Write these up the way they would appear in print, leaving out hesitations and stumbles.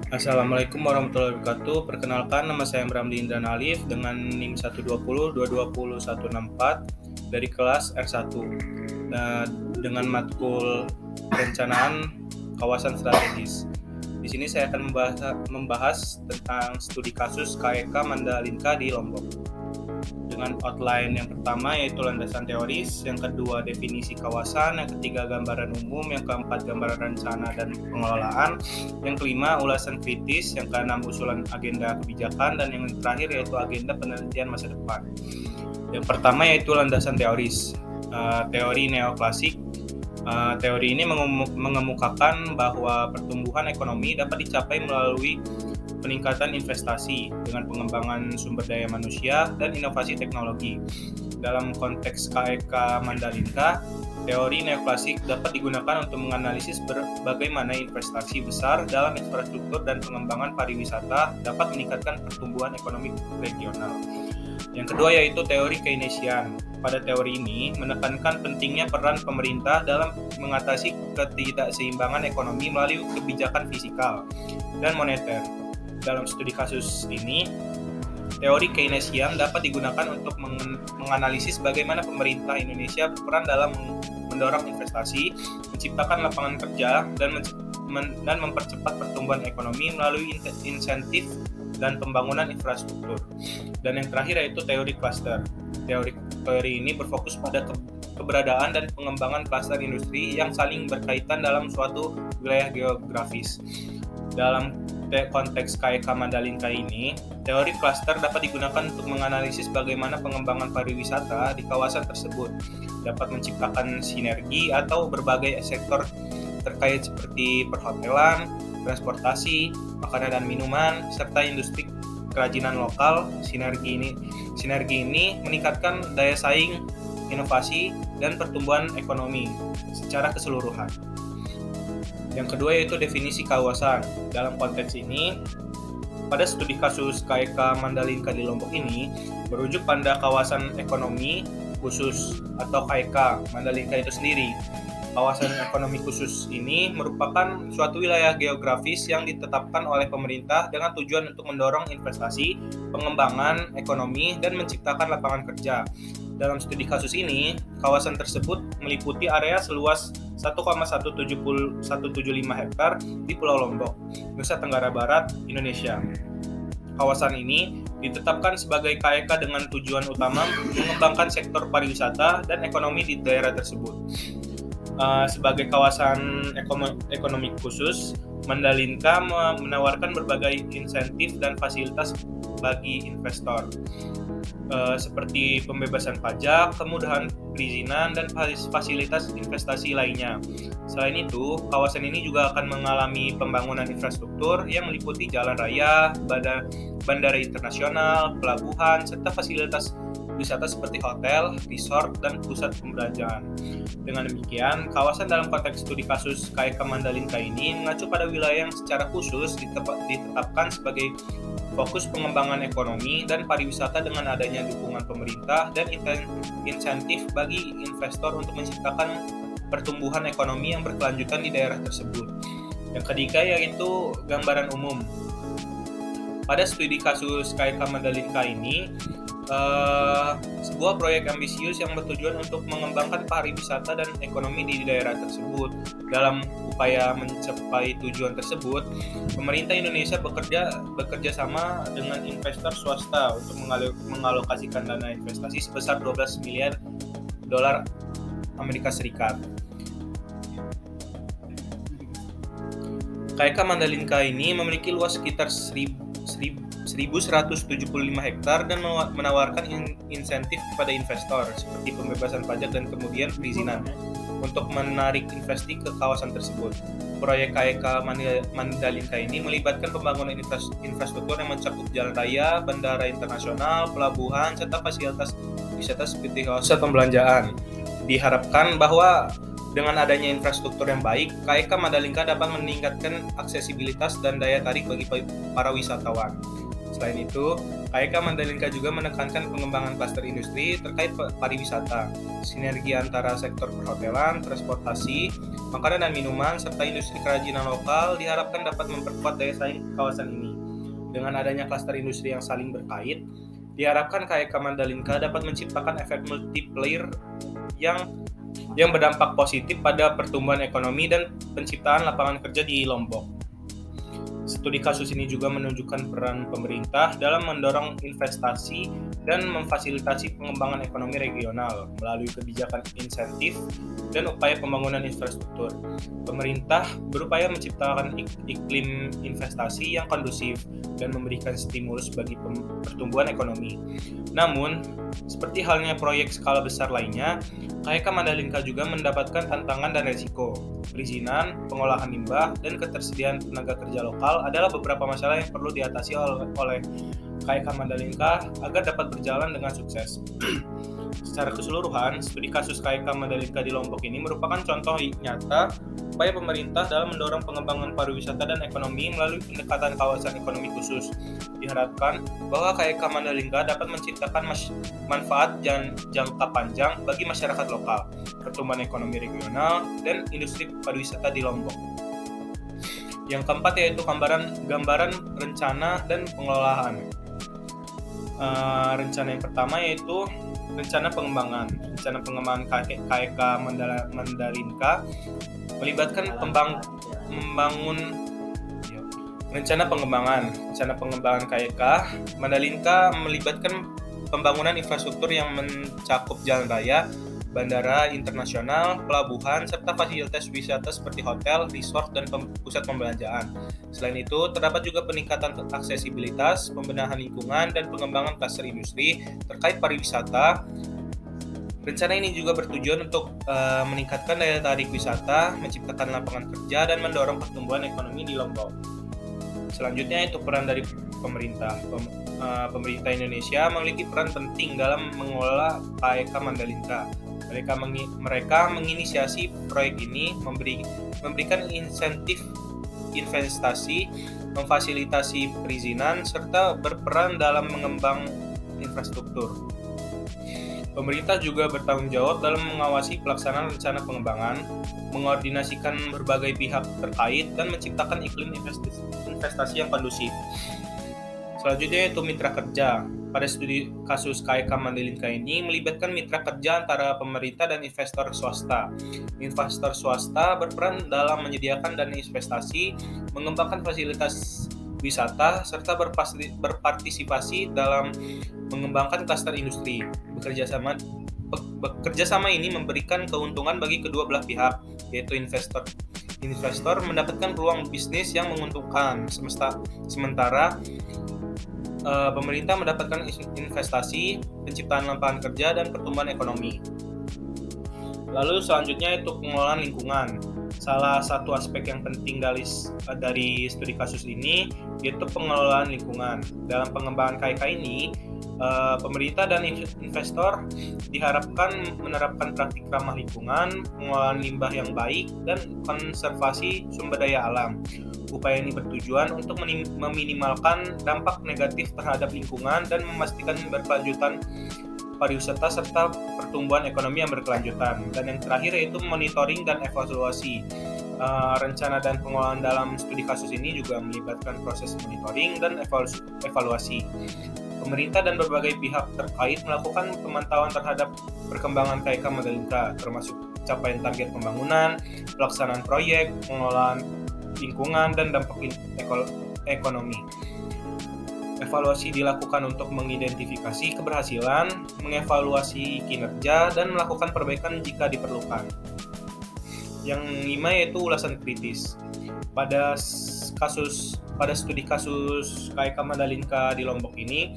Assalamualaikum warahmatullahi wabarakatuh. Perkenalkan, nama saya Ramli Indran Alif dengan NIM 120 220 164 dari kelas R1. Nah, dengan matkul perencanaan kawasan strategis. Di sini saya akan membahas tentang studi kasus KEK Mandalika di Lombok. Dengan outline yang pertama yaitu landasan teoris, yang kedua definisi kawasan, yang ketiga gambaran umum, yang keempat gambaran rencana dan pengelolaan, yang kelima ulasan kritis, yang keenam usulan agenda kebijakan, dan yang terakhir yaitu agenda penelitian masa depan. Yang pertama yaitu landasan teoris, teori neoklasik. Teori ini mengemukakan bahwa pertumbuhan ekonomi dapat dicapai melalui peningkatan investasi dengan pengembangan sumber daya manusia dan inovasi teknologi. Dalam konteks KEK Mandalika, teori neoklasik dapat digunakan untuk menganalisis bagaimana investasi besar dalam infrastruktur dan pengembangan pariwisata dapat meningkatkan pertumbuhan ekonomi regional. Yang kedua yaitu teori Keynesian. Pada teori ini menekankan pentingnya peran pemerintah dalam mengatasi ketidakseimbangan ekonomi melalui kebijakan fiskal dan moneter. Dalam studi kasus ini, teori Keynesian dapat digunakan untuk menganalisis bagaimana pemerintah Indonesia berperan dalam mendorong investasi, menciptakan lapangan kerja, dan mempercepat pertumbuhan ekonomi melalui insentif dan pembangunan infrastruktur. Dan yang terakhir yaitu teori cluster. Teori ini berfokus pada keberadaan dan pengembangan klaster industri yang saling berkaitan dalam suatu wilayah geografis. Dalam konteks KEK Mandalika ini, teori klaster dapat digunakan untuk menganalisis bagaimana pengembangan pariwisata di kawasan tersebut dapat menciptakan sinergi atau berbagai sektor terkait seperti perhotelan, transportasi, makanan dan minuman, serta industri kerajinan lokal. Sinergi ini meningkatkan daya saing, inovasi, dan pertumbuhan ekonomi secara keseluruhan. Yang kedua yaitu definisi kawasan. Dalam konteks ini, pada studi kasus KEK Mandalika di Lombok ini merujuk pada kawasan ekonomi khusus atau KEK Mandalika itu sendiri. Kawasan ekonomi khusus ini merupakan suatu wilayah geografis yang ditetapkan oleh pemerintah dengan tujuan untuk mendorong investasi, pengembangan ekonomi, dan menciptakan lapangan kerja. Dalam studi kasus ini, kawasan tersebut meliputi area seluas 1,1775 hektar di Pulau Lombok, Nusa Tenggara Barat, Indonesia. Kawasan ini ditetapkan sebagai KEK dengan tujuan utama mengembangkan sektor pariwisata dan ekonomi di daerah tersebut. Sebagai kawasan ekonomi khusus, Mandalika menawarkan berbagai insentif dan fasilitas bagi investor, seperti pembebasan pajak, kemudahan perizinan, dan fasilitas investasi lainnya. Selain itu, kawasan ini juga akan mengalami pembangunan infrastruktur yang meliputi jalan raya, bandara internasional, pelabuhan, serta fasilitas wisata seperti hotel, resort, dan pusat perbelanjaan. Dengan demikian, kawasan dalam konteks studi kasus KEK Mandalika ini mengacu pada wilayah yang secara khusus ditetapkan sebagai fokus pengembangan ekonomi dan pariwisata dengan adanya dukungan pemerintah dan insentif bagi investor untuk menciptakan pertumbuhan ekonomi yang berkelanjutan di daerah tersebut. Yang ketiga yaitu gambaran umum. Pada studi kasus KEK Mandalika ini, sebuah proyek ambisius yang bertujuan untuk mengembangkan pariwisata dan ekonomi di daerah tersebut. Dalam upaya mencapai tujuan tersebut, pemerintah Indonesia bekerja sama dengan investor swasta untuk mengalokasikan dana investasi sebesar 12 miliar dolar Amerika Serikat. KEK Mandalika ini memiliki luas sekitar 1.175 hektar dan menawarkan insentif kepada investor seperti pembebasan pajak dan kemudian perizinan untuk menarik investasi ke kawasan tersebut. Proyek KEK Mandalika ini melibatkan pembangunan infrastruktur yang mencakup jalan raya, bandara internasional, pelabuhan, serta fasilitas wisata seperti kawasan pembelanjaan. Diharapkan bahwa dengan adanya infrastruktur yang baik, KEK Mandalika dapat meningkatkan aksesibilitas dan daya tarik bagi para wisatawan. Selain itu, KAIK Mandalika juga menekankan pengembangan klaster industri terkait pariwisata, sinergi antara sektor perhotelan, transportasi, makanan dan minuman, serta industri kerajinan lokal diharapkan dapat memperkuat daya saing kawasan ini. Dengan adanya klaster industri yang saling berkait, diharapkan KAIK Mandalika dapat menciptakan efek multiplier yang berdampak positif pada pertumbuhan ekonomi dan penciptaan lapangan kerja di Lombok. Studi kasus ini juga menunjukkan peran pemerintah dalam mendorong investasi dan memfasilitasi pengembangan ekonomi regional melalui kebijakan insentif dan upaya pembangunan infrastruktur. Pemerintah berupaya menciptakan iklim investasi yang kondusif dan memberikan stimulus bagi pertumbuhan ekonomi. Namun, seperti halnya proyek skala besar lainnya, KAIK Mandalika juga mendapatkan tantangan dan resiko. Perizinan, pengolahan limbah, dan ketersediaan tenaga kerja lokal adalah beberapa masalah yang perlu diatasi oleh KAIK Mandalika agar dapat berjalan dengan sukses. Secara keseluruhan, studi kasus KAIK Mandalika di Lombok ini merupakan contoh nyata upaya pemerintah dalam mendorong pengembangan pariwisata dan ekonomi melalui pendekatan kawasan ekonomi khusus. Diharapkan bahwa KAIK Mandalika dapat menciptakan manfaat jangka panjang bagi masyarakat lokal, pertumbuhan ekonomi regional, dan industri pariwisata di Lombok. Yang keempat yaitu gambaran rencana dan pengelolaan. Rencana yang pertama yaitu rencana pengembangan. Rencana pengembangan KAIK Mandalika melibatkan rencana pengembangan KAIK Mandalika melibatkan pembangunan infrastruktur yang mencakup jalan raya, bandara internasional, pelabuhan, serta fasilitas wisata seperti hotel, resort, dan pusat pembelanjaan. Selain itu, terdapat juga peningkatan aksesibilitas, pembenahan lingkungan, dan pengembangan klaster industri terkait pariwisata. Rencana ini juga bertujuan untuk meningkatkan daya tarik wisata, menciptakan lapangan kerja, dan mendorong pertumbuhan ekonomi di Lombok. Selanjutnya itu peran dari pemerintah. Pemerintah Indonesia memiliki peran penting dalam mengelola KAIK Mandalika. Mereka menginisiasi proyek ini, memberikan insentif investasi, memfasilitasi perizinan, serta berperan dalam mengembang infrastruktur. Pemerintah juga bertanggung jawab dalam mengawasi pelaksanaan rencana pengembangan, mengordinasikan berbagai pihak terkait, dan menciptakan iklim investasi yang kondusif. Selanjutnya yaitu mitra kerja. Pada studi kasus KAIK Mandalika ini melibatkan mitra kerja antara pemerintah dan investor swasta. Investor swasta berperan dalam menyediakan dana investasi, mengembangkan fasilitas wisata, serta berpartisipasi dalam mengembangkan klaster industri. Bekerjasama ini memberikan keuntungan bagi kedua belah pihak, yaitu investor mendapatkan peluang bisnis yang menguntungkan, sementara pemerintah mendapatkan investasi, penciptaan lapangan kerja, dan pertumbuhan ekonomi. Lalu selanjutnya itu pengelolaan lingkungan. Salah satu aspek yang penting dari studi kasus ini yaitu pengelolaan lingkungan. Dalam pengembangan KAIK ini, pemerintah dan investor diharapkan menerapkan praktik ramah lingkungan, pengelolaan limbah yang baik, dan konservasi sumber daya alam. Upaya ini bertujuan untuk meminimalkan dampak negatif terhadap lingkungan dan memastikan berkelanjutan pariwisata serta pertumbuhan ekonomi yang berkelanjutan. Dan yang terakhir yaitu monitoring dan evaluasi. Rencana dan pengelolaan dalam studi kasus ini juga melibatkan proses monitoring dan evaluasi. Pemerintah dan berbagai pihak terkait melakukan pemantauan terhadap perkembangan KAIK Mandalika, termasuk capaian target pembangunan, pelaksanaan proyek, pengelolaan lingkungan, dan dampak ekonomi. Evaluasi dilakukan untuk mengidentifikasi keberhasilan, mengevaluasi kinerja, dan melakukan perbaikan jika diperlukan. Yang kelima yaitu ulasan kritis. Pada studi kasus KAIK Mandalika di Lombok ini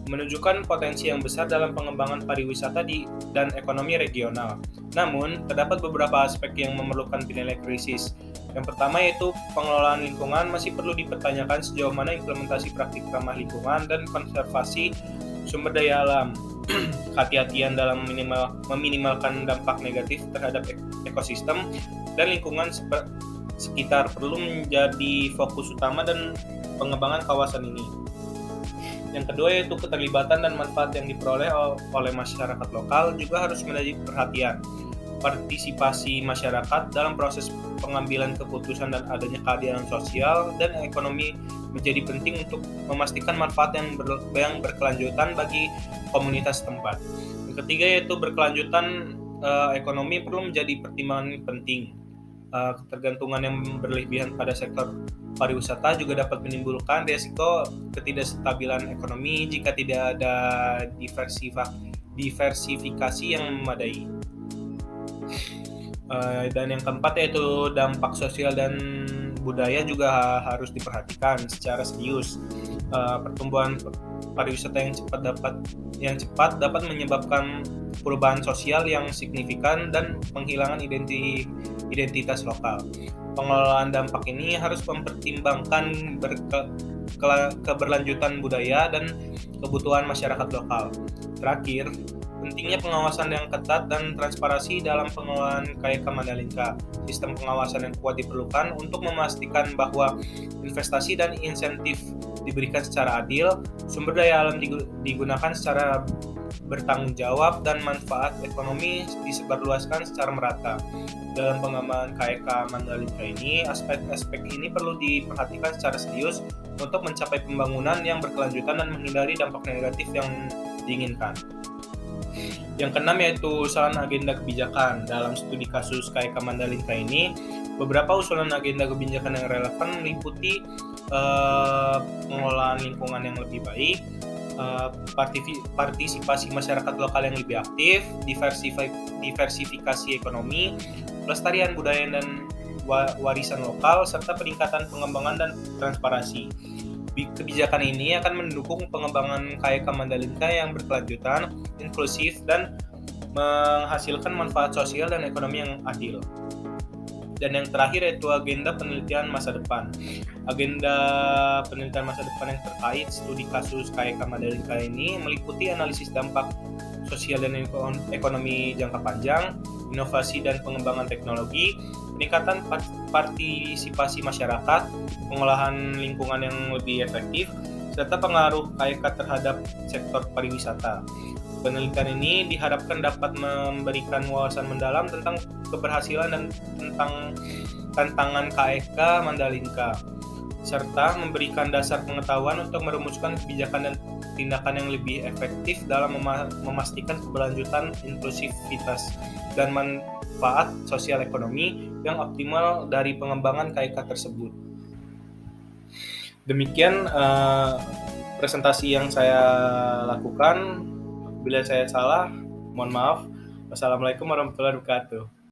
menunjukkan potensi yang besar dalam pengembangan pariwisata dan ekonomi regional. Namun, terdapat beberapa aspek yang memerlukan penilaian kritis. Yang pertama yaitu pengelolaan lingkungan masih perlu dipertanyakan sejauh mana implementasi praktik ramah lingkungan dan konservasi sumber daya alam. Kehati-hatian dalam meminimalkan dampak negatif terhadap ekosistem dan lingkungan sekitar perlu menjadi fokus utama dan pengembangan kawasan ini. Yang kedua yaitu keterlibatan dan manfaat yang diperoleh oleh masyarakat lokal juga harus menjadi perhatian. Partisipasi masyarakat dalam proses pengambilan keputusan dan adanya keadilan sosial dan ekonomi menjadi penting untuk memastikan manfaat yang berkelanjutan bagi komunitas tempat. Yang ketiga yaitu berkelanjutan ekonomi perlu menjadi pertimbangan penting. Ketergantungan yang berlebihan pada sektor pariwisata juga dapat menimbulkan risiko ketidakstabilan ekonomi jika tidak ada diversifikasi yang memadai. Dan yang keempat yaitu dampak sosial dan budaya juga harus diperhatikan secara serius. Pertumbuhan pariwisata yang cepat dapat menyebabkan perubahan sosial yang signifikan dan penghilangan identitas lokal. Pengelolaan dampak ini harus mempertimbangkan keberlanjutan budaya dan kebutuhan masyarakat lokal. Terakhir, pentingnya pengawasan yang ketat dan transparansi dalam pengelolaan KYK Mandalika. Sistem pengawasan yang kuat diperlukan untuk memastikan bahwa investasi dan insentif diberikan secara adil, sumber daya alam digunakan secara bertanggung jawab, dan manfaat ekonomi disebarluaskan secara merata. Dalam pengembangan KYK Mandalika ini, aspek-aspek ini perlu diperhatikan secara serius untuk mencapai pembangunan yang berkelanjutan dan menghindari dampak negatif yang diinginkan. Yang keenam yaitu usulan agenda kebijakan. Dalam studi kasus KYK Mandalika ini, beberapa usulan agenda kebijakan yang relevan meliputi pengelolaan lingkungan yang lebih baik, partisipasi masyarakat lokal yang lebih aktif, diversifikasi ekonomi, pelestarian budaya dan warisan lokal, serta peningkatan pengembangan dan transparansi. Kebijakan ini akan mendukung pengembangan KYK Mandalika yang berkelanjutan, inklusif, dan menghasilkan manfaat sosial dan ekonomi yang adil. Dan yang terakhir yaitu agenda penelitian masa depan. Agenda penelitian masa depan yang terkait studi kasus KYK Mandalika ini meliputi analisis dampak sosial dan ekonomi jangka panjang, inovasi dan pengembangan teknologi, peningkatan partisipasi masyarakat, pengolahan lingkungan yang lebih efektif, serta pengaruh KYK terhadap sektor pariwisata. Penelitian ini diharapkan dapat memberikan wawasan mendalam tentang keberhasilan dan tentang tantangan KYK Mandalika, serta memberikan dasar pengetahuan untuk merumuskan kebijakan dan tindakan yang lebih efektif dalam memastikan keberlanjutan, inklusivitas, dan manfaat sosial ekonomi yang optimal dari pengembangan KYK tersebut. Demikian presentasi yang saya lakukan. Bila saya salah, mohon maaf. Wassalamualaikum warahmatullahi wabarakatuh.